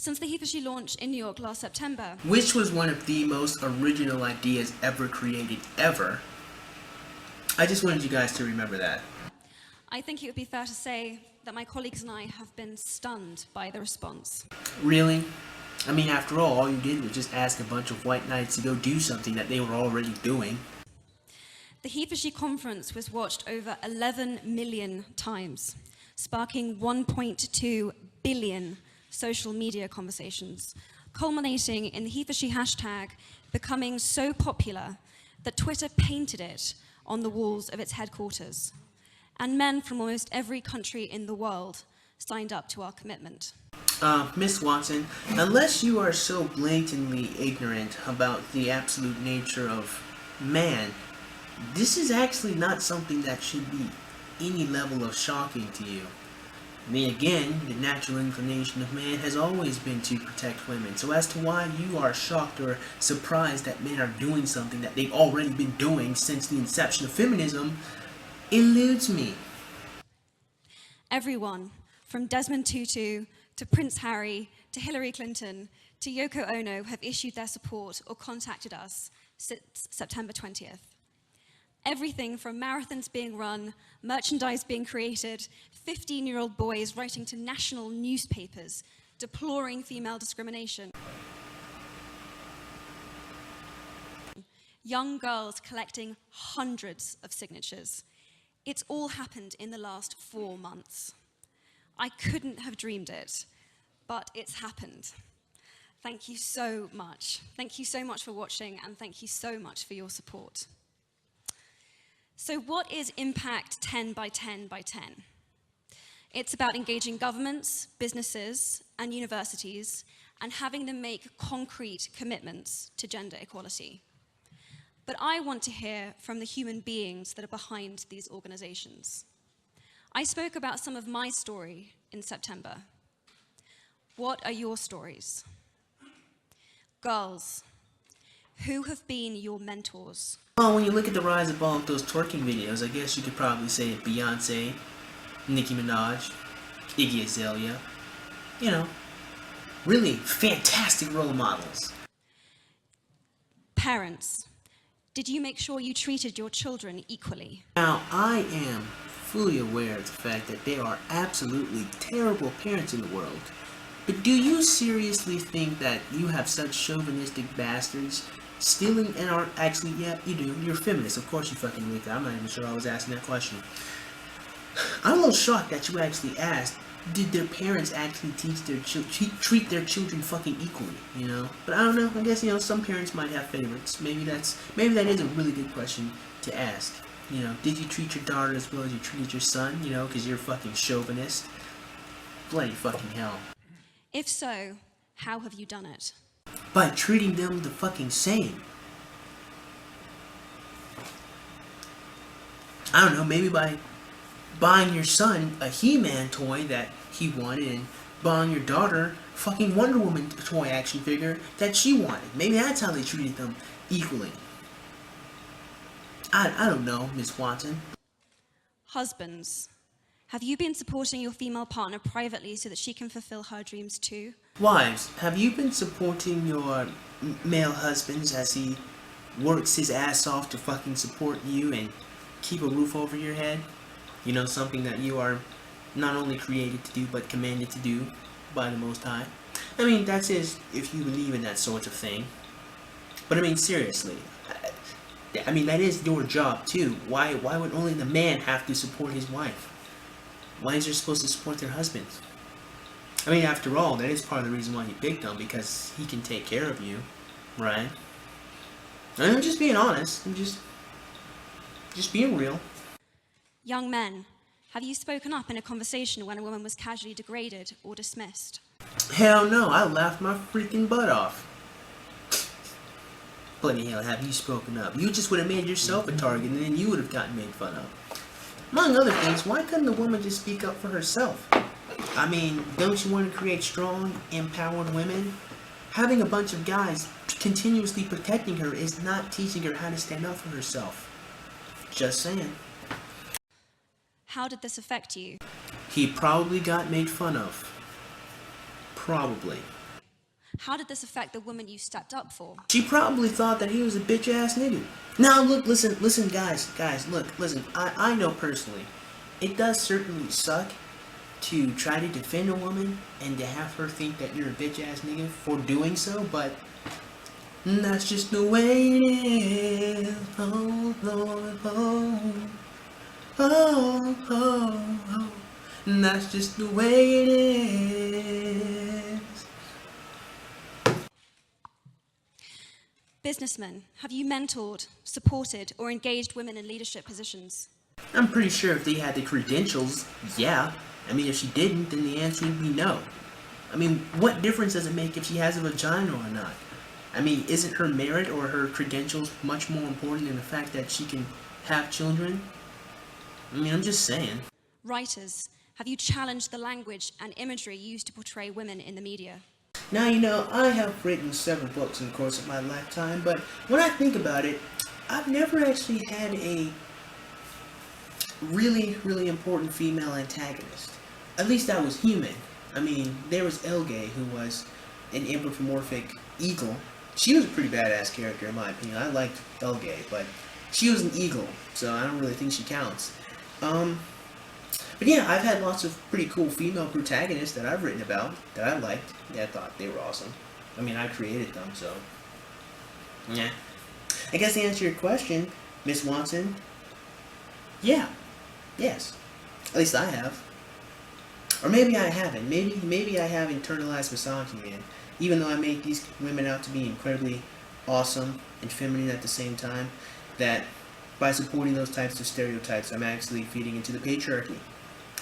Since the HeforShe launch in New York last September, which was one of the most original ideas ever created, ever. I just wanted you guys to remember that. I think it would be fair to say that my colleagues and I have been stunned by the response. Really? I mean, after all you did was just ask a bunch of white knights to go do something that they were already doing. The HeforShe conference was watched over 11 million times, sparking 1.2 billion social media conversations, culminating in the HeforShe hashtag becoming so popular that Twitter painted it on the walls of its headquarters. And men from almost every country in the world signed up to our commitment. Miss Watson, unless you are so blatantly ignorant about the absolute nature of man, this is actually not something that should be any level of shocking to you. I mean, again, the natural inclination of man has always been to protect women. So as to why you are shocked or surprised that men are doing something that they've already been doing since the inception of feminism eludes me. Everyone, from Desmond Tutu to Prince Harry to Hillary Clinton to Yoko Ono, have issued their support or contacted us since September 20th. Everything from marathons being run, merchandise being created, 15-year-old boys writing to national newspapers, deploring female discrimination. Young girls collecting hundreds of signatures. It's all happened in the last 4 months. I couldn't have dreamed it, but it's happened. Thank you so much. Thank you so much for watching, and thank you so much for your support. So what is Impact 10 by 10 by 10? It's about engaging governments, businesses, and universities, and having them make concrete commitments to gender equality. But I want to hear from the human beings that are behind these organizations. I spoke about some of my story in September. What are your stories? Girls, who have been your mentors? Well, when you look at the rise of all of those twerking videos, I guess you could probably say Beyonce, Nicki Minaj, Iggy Azalea. You know, really fantastic role models. Parents, did you make sure you treated your children equally? Now, I am fully aware of the fact that there are absolutely terrible parents in the world. But do you seriously think that you have such chauvinistic bastards stealing and aren't actually, yeah, you do, you're a feminist, of course you fucking think that. I'm not even sure I was asking that question. I'm a little shocked that you actually asked, did their parents actually teach their treat their children fucking equally, you know? But I don't know, I guess, you know, some parents might have favorites. Maybe that is a really good question to ask. You know, did you treat your daughter as well as you treated your son, you know, because you're a fucking chauvinist? Bloody fucking hell. If so, how have you done it? By treating them the fucking same. I don't know, maybe by buying your son a He-Man toy that he wanted and buying your daughter a fucking Wonder Woman toy action figure that she wanted. Maybe that's how they treated them equally. I don't know, Miss Watson. Husbands, have you been supporting your female partner privately so that she can fulfill her dreams too? Wives, have you been supporting your male husbands as he works his ass off to fucking support you and keep a roof over your head? You know, something that you are not only created to do, but commanded to do by the Most High. I mean, that's if you believe in that sort of thing. But I mean, seriously. I mean, that is your job too. Why would only the man have to support his wife? Why is they supposed to support their husbands? I mean, after all, that is part of the reason why you picked him, because he can take care of you, right? I'm just being honest. I'm just being real. Young men, have you spoken up in a conversation when a woman was casually degraded or dismissed? Hell no, I laughed my freaking butt off. Bloody hell, have you spoken up? You just would have made yourself a target and then you would have gotten made fun of. Among other things, why couldn't the woman just speak up for herself? I mean, don't you want to create strong, empowered women? Having a bunch of guys continuously protecting her is not teaching her how to stand up for herself. Just saying. How did this affect you? He probably got made fun of. Probably. How did this affect the woman you stepped up for? She probably thought that he was a bitch ass nigga. Now look, listen guys, look, listen, I know personally, it does certainly suck to try to defend a woman and to have her think that you're a bitch ass nigga for doing so, but that's just the way it is. Oh Lord, oh, oh, oh, oh. And that's just the way it is. Businessmen, have you mentored, supported, or engaged women in leadership positions? I'm pretty sure if they had the credentials, yeah. I mean, if she didn't, then the answer would be no. I mean, what difference does it make if she has a vagina or not? I mean, isn't her merit or her credentials much more important than the fact that she can have children? I mean, I'm just saying. Writers, have you challenged the language and imagery used to portray women in the media? Now, you know, I have written several books in the course of my lifetime, but when I think about it, I've never actually had a really important female antagonist. At least I was human. I mean, there was Elgay, who was an anthropomorphic eagle. She was a pretty badass character in my opinion. I liked Elgay, but she was an eagle, so I don't really think she counts. But yeah, I've had lots of pretty cool female protagonists that I've written about, that I liked. Yeah, I thought they were awesome. I mean, I created them, so yeah. I guess to answer your question, Miss Watson, yeah. Yes. At least I have. Or maybe I haven't. Maybe I have internalized misogyny, and even though I make these women out to be incredibly awesome and feminine at the same time, that by supporting those types of stereotypes, I'm actually feeding into the patriarchy.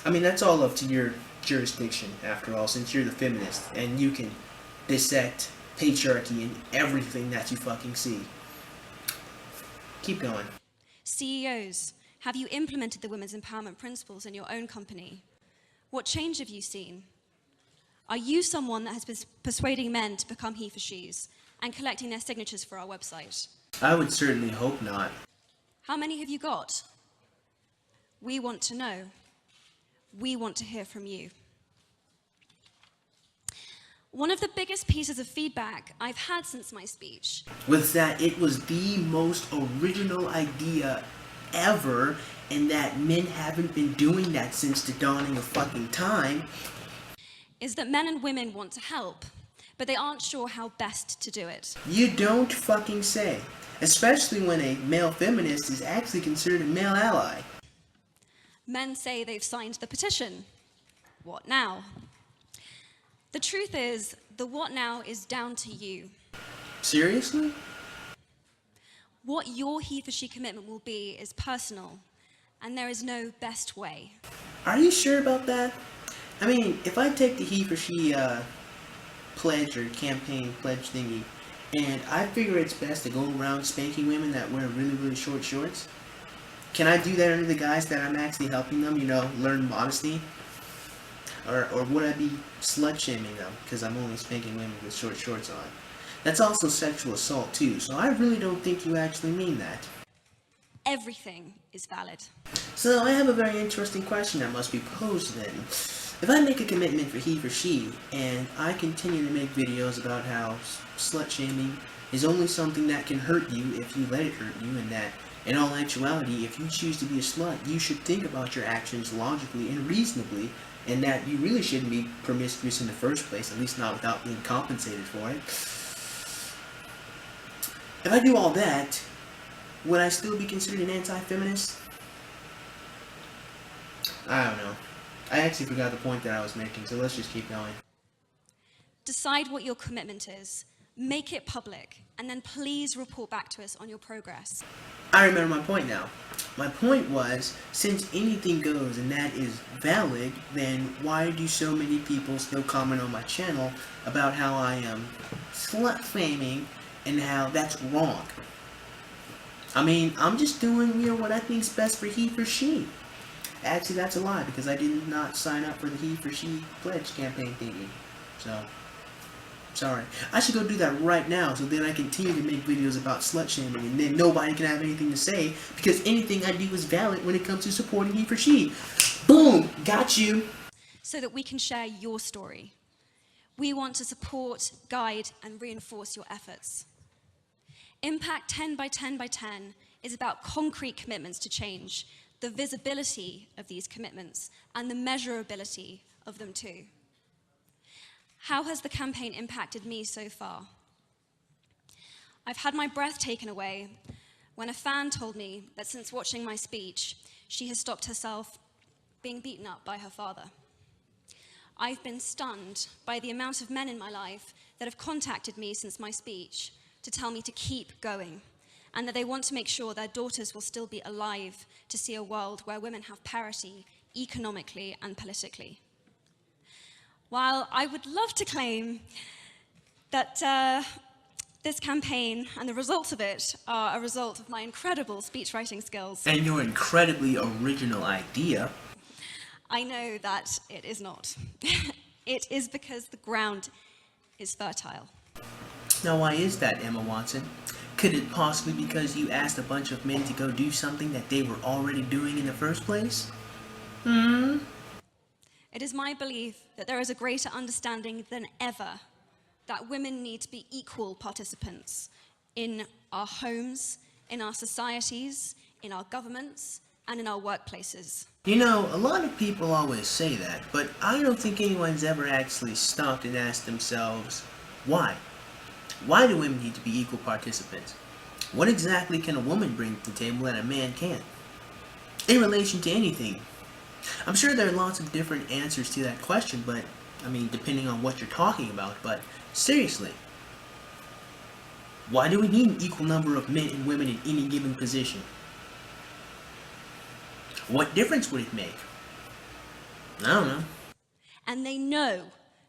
I mean, that's all up to your jurisdiction, after all, since you're the feminist, and you can dissect patriarchy in everything that you fucking see. Keep going. CEOs, have you implemented the women's empowerment principles in your own company? What change have you seen? Are you someone that has been persuading men to become HeforShes and collecting their signatures for our website? I would certainly hope not. How many have you got? We want to know. We want to hear from you. One of the biggest pieces of feedback I've had since my speech was that it was the most original idea ever, and that men haven't been doing that since the dawning of fucking time. Is that men and women want to help, but they aren't sure how best to do it. You don't fucking say. Especially when a male feminist is actually considered a male ally. Men say they've signed the petition. What now? The truth is, the what now is down to you. Seriously? What your HeforShe commitment will be is personal, and there is no best way. Are you sure about that? I mean, if I take the HeforShe pledge or campaign pledge thingy, and I figure it's best to go around spanking women that wear really short shorts, can I do that under the guise that I'm actually helping them, you know, learn modesty? Or would I be slut-shaming them because I'm only spanking women with short shorts on? That's also sexual assault too, so I really don't think you actually mean that. Everything is valid. So I have a very interesting question that must be posed then. If I make a commitment for HeforShe, and I continue to make videos about how slut-shaming is only something that can hurt you if you let it hurt you, and that in all actuality, if you choose to be a slut, you should think about your actions logically and reasonably, and that you really shouldn't be promiscuous in the first place, at least not without being compensated for it. If I do all that, would I still be considered an anti-feminist? I don't know. I actually forgot the point that I was making, so let's just keep going. Decide what your commitment is, make it public, and then please report back to us on your progress. I remember my point now. My point was, since anything goes and that is valid, then why do so many people still comment on my channel about how I am slut-shaming and how that's wrong? I mean, I'm just doing, you know, what I think is best for HeforShe. Actually, that's a lie, because I did not sign up for the HeforShe pledge campaign thingy. So, sorry. I should go do that right now, so then I continue to make videos about slut-shaming, and then nobody can have anything to say, because anything I do is valid when it comes to supporting HeforShe. Boom! Got you! So that we can share your story. We want to support, guide, and reinforce your efforts. Impact 10 by 10 by 10 is about concrete commitments to change, the visibility of these commitments, and the measurability of them too. How has the campaign impacted me so far? I've had my breath taken away when a fan told me that since watching my speech, she has stopped herself being beaten up by her father. I've been stunned by the amount of men in my life that have contacted me since my speech to tell me to keep going, and that they want to make sure their daughters will still be alive to see a world where women have parity economically and politically. While I would love to claim that this campaign and the results of it are a result of my incredible speechwriting skills, And your incredibly original idea. I know that it is not. It is because the ground is fertile. Now, why is that, Emma Watson? Could it possibly be because you asked a bunch of men to go do something that they were already doing in the first place? It is my belief that there is a greater understanding than ever that women need to be equal participants in our homes, in our societies, in our governments, and in our workplaces. You know, a lot of people always say that, but I don't think anyone's ever actually stopped and asked themselves, why? Why do women need to be equal participants? What exactly can a woman bring to the table that a man can't? In relation to anything. I'm sure there are lots of different answers to that question, but, I mean, depending on what you're talking about, but seriously, why do we need an equal number of men and women in any given position? What difference would it make? I don't know. And they know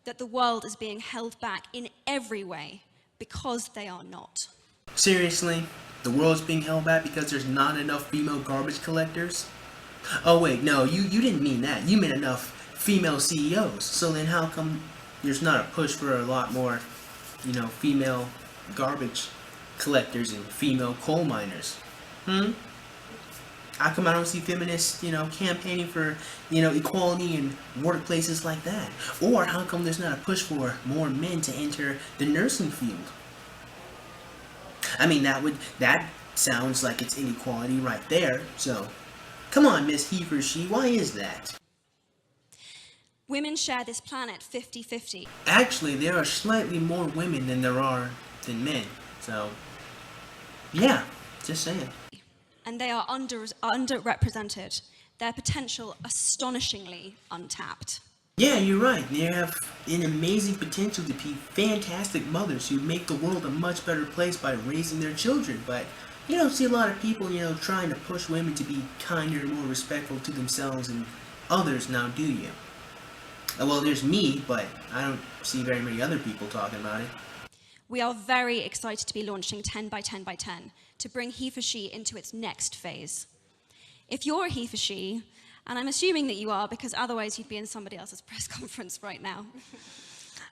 that the world is being held back in every way because they are not. Seriously? The world's being held back because there's not enough female garbage collectors? Oh wait, no, you didn't mean that. You meant enough female CEOs. So then how come there's not a push for a lot more, female garbage collectors and female coal miners? How come I don't see feminists, campaigning for, equality in workplaces like that? Or how come there's not a push for more men to enter the nursing field? I mean, that sounds like it's inequality right there. So, come on, Miss HeforShe, why is that? Women share this planet 50-50. Actually, there are slightly more women than there are men. So, yeah, just saying. And they are underrepresented. Their potential astonishingly untapped. Yeah, you're right. They have an amazing potential to be fantastic mothers who make the world a much better place by raising their children. But you don't see a lot of people, trying to push women to be kinder and more respectful to themselves and others now, do you? Well, there's me, but I don't see very many other people talking about it. We are very excited to be launching 10 by 10 by 10 to bring HeforShe into its next phase. If you're a HeforShe, and I'm assuming that you are because otherwise you'd be in somebody else's press conference right now,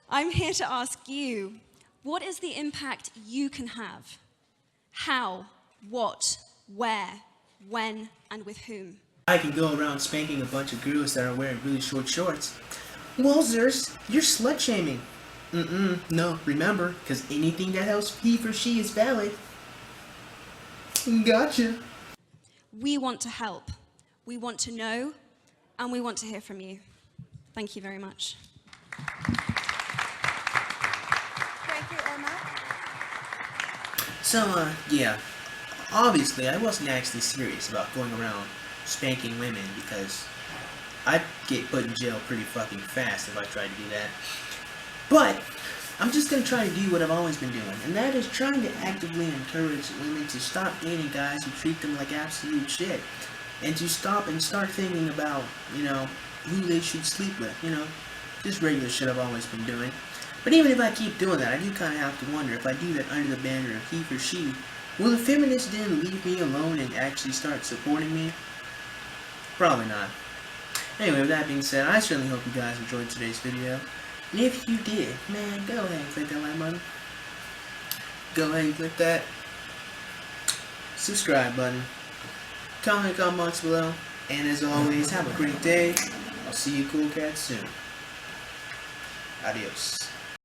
I'm here to ask you, what is the impact you can have? How, what, where, when, and with whom? I can go around spanking a bunch of girls that are wearing really short shorts. Well, Zers, you're slut-shaming. No, remember, because anything that helps HeforShe is valid. Gotcha. We want to help. We want to know, and we want to hear from you. Thank you very much. Thank you, Emma. So, yeah, obviously I wasn't actually serious about going around spanking women because I'd get put in jail pretty fucking fast if I tried to do that. But I'm just going to try to do what I've always been doing, and that is trying to actively encourage women to stop dating guys who treat them like absolute shit, and to stop and start thinking about, who they should sleep with, just regular shit I've always been doing. But even if I keep doing that, I do kind of have to wonder if I do that under the banner of HeforShe, will the feminists then leave me alone and actually start supporting me? Probably not. Anyway, with that being said, I certainly hope you guys enjoyed today's video. And if you did, man, go ahead and click that like button. Go ahead and click that subscribe button. Comment comments below. And as always, have a great day. I'll see you cool cats soon. Adios.